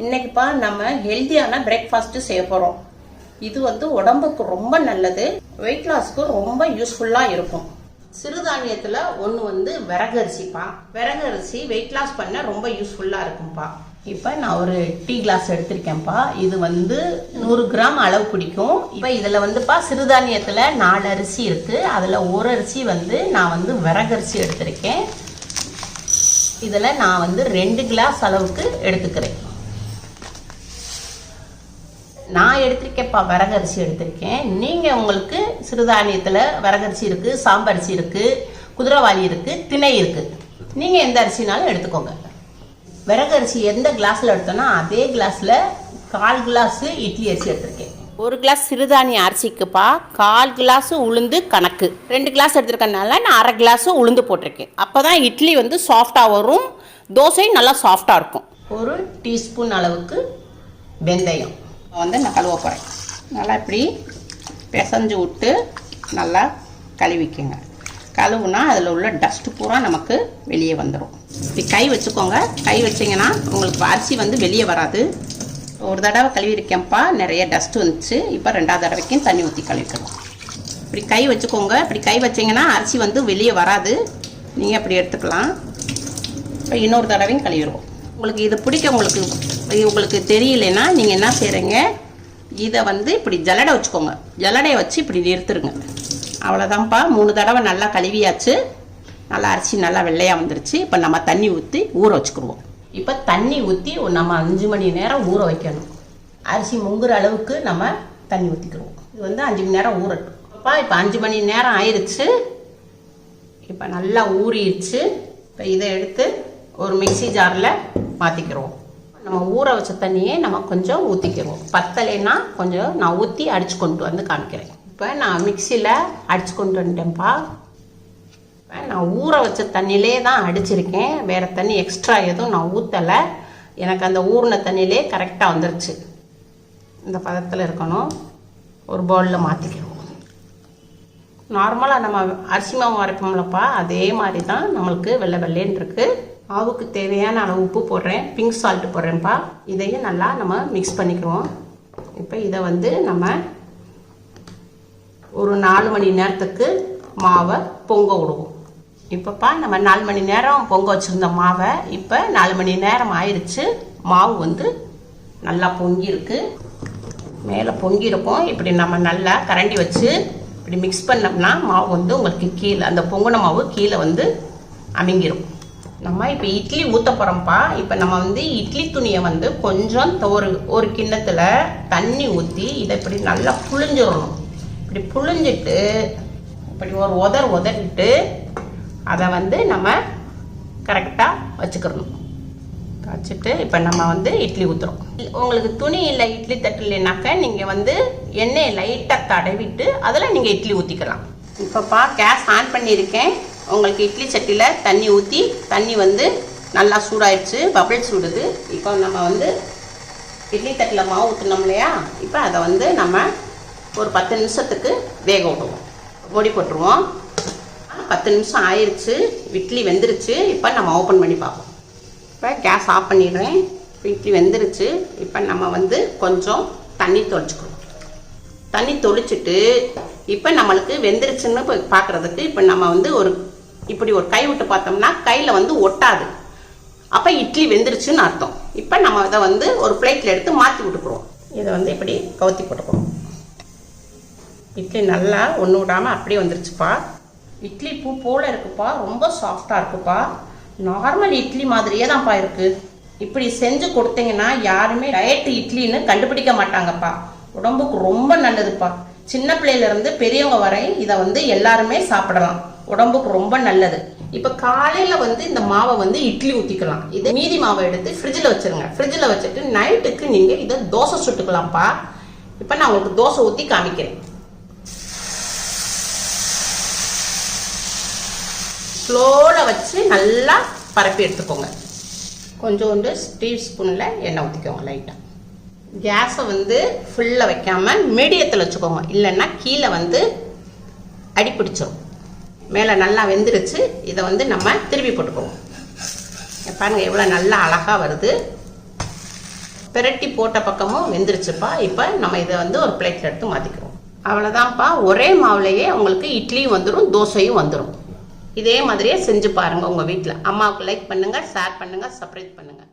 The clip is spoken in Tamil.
இன்னைக்குப்பா நம்ம ஹெல்தியான பிரேக்ஃபாஸ்ட் செய்ய போறோம். இது வந்து உடம்புக்கு ரொம்ப நல்லது, வெயிட் லாஸ்க்கு ரொம்ப யூஸ்ஃபுல்லா இருக்கும். சிறுதானியத்துல ஒன்று வந்து விறகரிசிப்பா. விறகரிசி வெயிட் லாஸ் பண்ண ரொம்ப யூஸ்ஃபுல்லா இருக்கும்பா. இப்போ நான் ஒரு டீ கிளாஸ் எடுத்திருக்கேன்ப்பா. இது வந்து 100 கிராம் அளவு பிடிக்கும். இப்போ இதில் வந்துப்பா சிறுதானியத்தில் 4 அரிசி இருக்கு. அதில் ஒரு அரிசி வந்து நான் வந்து விறகரிசி எடுத்திருக்கேன். இதில் நான் வந்து 2 கிளாஸ் அளவுக்கு எடுத்துக்கிறேன். நான் எடுத்திருக்கேன்ப்பா, விறகரிசி எடுத்திருக்கேன். நீங்கள் உங்களுக்கு சிறுதானியத்தில் விறகரிசி இருக்குது, சாம்பரிசி இருக்குது, குதிரைவாளி இருக்குது, திணை இருக்குது. நீங்கள் எந்த அரிசினாலும் எடுத்துக்கோங்க. விறகரிசி எந்த கிளாஸில் எடுத்தோன்னா அதே கிளாஸில் 1/4 கிளாஸ் இட்லி அரிசி எடுத்திருக்கேன். 1 கிளாஸ் சிறுதானிய அரிசிக்குப்பா 1/4 கிளாஸ் உளுந்து கணக்கு. 2 கிளாஸ் எடுத்துருக்கனால நான் 1/2 கிளாஸ் உளுந்து போட்டிருக்கேன். அப்போ தான் இட்லி வந்து சாஃப்டாக வரும், தோசை நல்லா சாஃப்டாக இருக்கும். 1 டீஸ்பூன் அளவுக்கு வெந்தயம் வந்து நான் கழுவ போகிறேன். நல்லா இப்படி பிசைஞ்சு விட்டு நல்லா கழுவிக்குங்க. கழுவுனா அதில் உள்ள டஸ்ட்டு பூரா நமக்கு வெளியே வந்துடும். இப்படி கை வச்சுக்கோங்க. கை வச்சிங்கன்னா உங்களுக்கு அரிசி வந்து வெளியே வராது. ஒரு தடவை கழுவிருக்கேன்ப்பா, நிறைய டஸ்ட்டு வந்துச்சு. இப்போ 2வது தடவைக்கும் தண்ணி ஊற்றி கழுவிக்கணும். இப்படி கை வச்சுக்கோங்க. இப்படி கை வச்சிங்கன்னா அரிசி வந்து வெளியே வராது. நீங்கள் அப்படி எடுத்துக்கலாம். இப்போ இன்னொரு தடவையும் கழுவிடுவோம். உங்களுக்கு இது பிடிக்க உங்களுக்கு தெரியலைன்னா நீங்கள் என்ன செய்கிறீங்க, இதை வந்து இப்படி ஜல்லடை வச்சுக்கோங்க. ஜல்லடையை வச்சு இப்படி நிறுத்துருங்க. அவ்வளோதான்ப்பா. 3 தடவை நல்லா கழுவியாச்சு. நல்லா அரிசி நல்லா வெள்ளையாக வந்துருச்சு. இப்போ நம்ம தண்ணி ஊற்றி ஊற வச்சுக்கிடுவோம். இப்போ தண்ணி ஊற்றி நம்ம 5 மணி நேரம் ஊற வைக்கணும். அரிசி முங்குற அளவுக்கு நம்ம தண்ணி ஊற்றிக்கிடுவோம். இது வந்து 5 மணி நேரம் ஊறட்டும். இப்போ 5 மணி நேரம் ஆயிடுச்சு. இப்போ நல்லா ஊறிடுச்சு. இப்போ இதை எடுத்து ஒரு மிக்சி ஜாரில் மாற்றிக்கிறோம். நம்ம ஊற வச்ச தண்ணியே நம்ம கொஞ்சம் ஊற்றிக்கிறோம். பத்தலைன்னா கொஞ்சம் நான் ஊற்றி அடித்து கொண்டு வந்து காமிக்கிறேன். இப்போ நான் மிக்சியில் அடித்து கொண்டு வந்துட்டேன்ப்பா. இப்போ நான் ஊற வச்ச தண்ணியிலே தான் அடிச்சிருக்கேன். வேறு தண்ணி எக்ஸ்ட்ரா எதுவும் நான் ஊற்றலை. எனக்கு அந்த ஊறின தண்ணியிலே கரெக்டாக வந்துருச்சு. இந்த பதத்தில் இருக்கணும். ஒரு பவுலில் மாற்றிக்கிறோம். நார்மலாக நம்ம அரிசி மாவு அரைப்போம்லப்பா, அதே மாதிரி தான் நம்மளுக்கு வெள்ளை வெள்ளைன்னு இருக்குது. மாவுக்கு தேவையான அளவு உப்பு போடுறேன், பிங்க் சால்ட்டு போடுறேன்ப்பா. இதையும் நல்லா நம்ம மிக்ஸ் பண்ணிக்குவோம். இப்போ இதை வந்து நம்ம ஒரு 4 மணி நேரத்துக்கு மாவை பொங்க விடுவோம். இப்போப்பா நம்ம 4 மணி நேரம் பொங்க வச்சுருந்த மாவை இப்போ 4 மணி நேரம் ஆயிடுச்சு. மாவு வந்து நல்லா பொங்கியிருக்கு. மேலே பொங்கியிருக்கும். இப்படி நம்ம நல்லா கரண்டி வச்சு இப்படி மிக்ஸ் பண்ணோம்னா மாவு வந்து உங்களுக்கு கீழே அந்த பொங்கின மாவு கீழே வந்து அமுங்கிடும். நம்ம இப்போ இட்லி ஊற்ற போகிறோம்ப்பா. இப்போ நம்ம வந்து இட்லி துணியை வந்து கொஞ்சம் ஒரு கிண்ணத்தில் தண்ணி ஊற்றி இதை இப்படி நல்லா புழிஞ்சிடணும். இப்படி புழிஞ்சிட்டு இப்படி ஒரு உதறிட்டு அதை வந்து நம்ம கரெக்டாக வச்சுக்கிறணும். வச்சுட்டு இப்போ நம்ம வந்து இட்லி ஊற்றுறோம். உங்களுக்கு துணி இல்லை, இட்லி தட்டு இல்லைனாக்க நீங்கள் வந்து எண்ணெயை லைட்டாக தடவிட்டு அதில் நீங்கள் இட்லி ஊற்றிக்கலாம். இப்போப்பா கேஸ் ஆன் பண்ணியிருக்கேன். உங்களுக்கு இட்லி சட்டியில் தண்ணி ஊற்றி தண்ணி வந்து நல்லா சூடாயிடுச்சு, பபிள்ஸ் விடுது. இப்போ நம்ம வந்து இட்லி தட்டில் மாவு ஊற்றினோம் இல்லையா, இப்போ அதை வந்து நம்ம ஒரு 10 நிமிஷத்துக்கு வேக விடுவோம். மூடி போட்டுருவோம். 10 நிமிஷம் ஆயிடுச்சு. இட்லி வெந்துருச்சு. இப்போ நம்ம ஓப்பன் பண்ணி பார்ப்போம். இப்போ கேஸ் ஆஃப் பண்ணிடுறேன். இப்போ இட்லி வெந்துருச்சு. இப்போ நம்ம வந்து கொஞ்சம் தண்ணி தொளிச்சுக்கிறோம். தண்ணி தொளிச்சுட்டு இப்போ நம்மளுக்கு வெந்துருச்சுன்னு பார்க்குறதுக்கு இப்போ நம்ம வந்து இப்படி ஒரு கை விட்டு பார்த்தோம்னா கையில் வந்து ஒட்டாது. அப்போ இட்லி வெந்துருச்சுன்னு அர்த்தம். இப்போ நம்ம அதை வந்து ஒரு பிளேட்டில் எடுத்து மாற்றி விட்டுக்குறோம். இதை வந்து இப்படி கவுத்தி போட்டுக்கிறோம். இட்லி நல்லா ஒன்று விடாமல் அப்படியே வந்துருச்சுப்பா. இட்லி பூ போல் இருக்குப்பா. ரொம்ப சாஃப்டாக இருக்குப்பா. நார்மல் இட்லி மாதிரியே தான்ப்பா இருக்குது. இப்படி செஞ்சு கொடுத்தீங்கன்னா யாருமே டயட் இட்லின்னு கண்டுபிடிக்க மாட்டாங்கப்பா. உடம்புக்கு ரொம்ப நல்லதுப்பா. சின்ன பிள்ளையிலேருந்து பெரியவங்க வரை இதை வந்து எல்லாருமே சாப்பிடலாம். உடம்புக்கு ரொம்ப நல்லது. இப்போ காலையில் வந்து இந்த மாவை வந்து இட்லி ஊற்றிக்கலாம். இது மீதி மாவை எடுத்து ஃப்ரிட்ஜில் வச்சுருங்க. ஃப்ரிட்ஜில் வச்சுட்டு நைட்டுக்கு நீங்கள் இதை தோசை சுட்டுக்கலாம்ப்பா. இப்போ நான் உங்களுக்கு தோசை ஊற்றி காமிக்கிறேன். ஸ்லோவில் வச்சு நல்லா பரப்பி எடுத்துக்கோங்க. கொஞ்சோண்டு டீஸ்பூனில் எண்ணெய் ஊற்றிக்கோங்க லைட்டாக. கேஸை வந்து ஃபுல்லாக வைக்காமல் மீடியத்தில் வச்சுக்கோங்க. இல்லைன்னா கீழே வந்து அடி பிடிச்சிடும். மேலே நல்லா வெந்துருச்சு. இதை வந்து நம்ம திருப்பி போட்டுக்குவோம். பாருங்கள் எவ்வளோ நல்லா அழகாக வருது. பிரட்டி போட்ட பக்கமும் வெந்துருச்சுப்பா. இப்போ நம்ம இதை வந்து ஒரு பிளேட்டில் எடுத்து மாற்றிக்கிறோம். அவ்வளோதான்ப்பா. ஒரே மாவுலையே உங்களுக்கு இட்லியும் வந்துடும், தோசையும் வந்துடும். இதே மாதிரியே செஞ்சு பாருங்கள் உங்கள் வீட்டில். அம்மாவுக்கு லைக் பண்ணுங்கள், ஷேர் பண்ணுங்கள், சப்ஸ்கிரைப் பண்ணுங்கள்.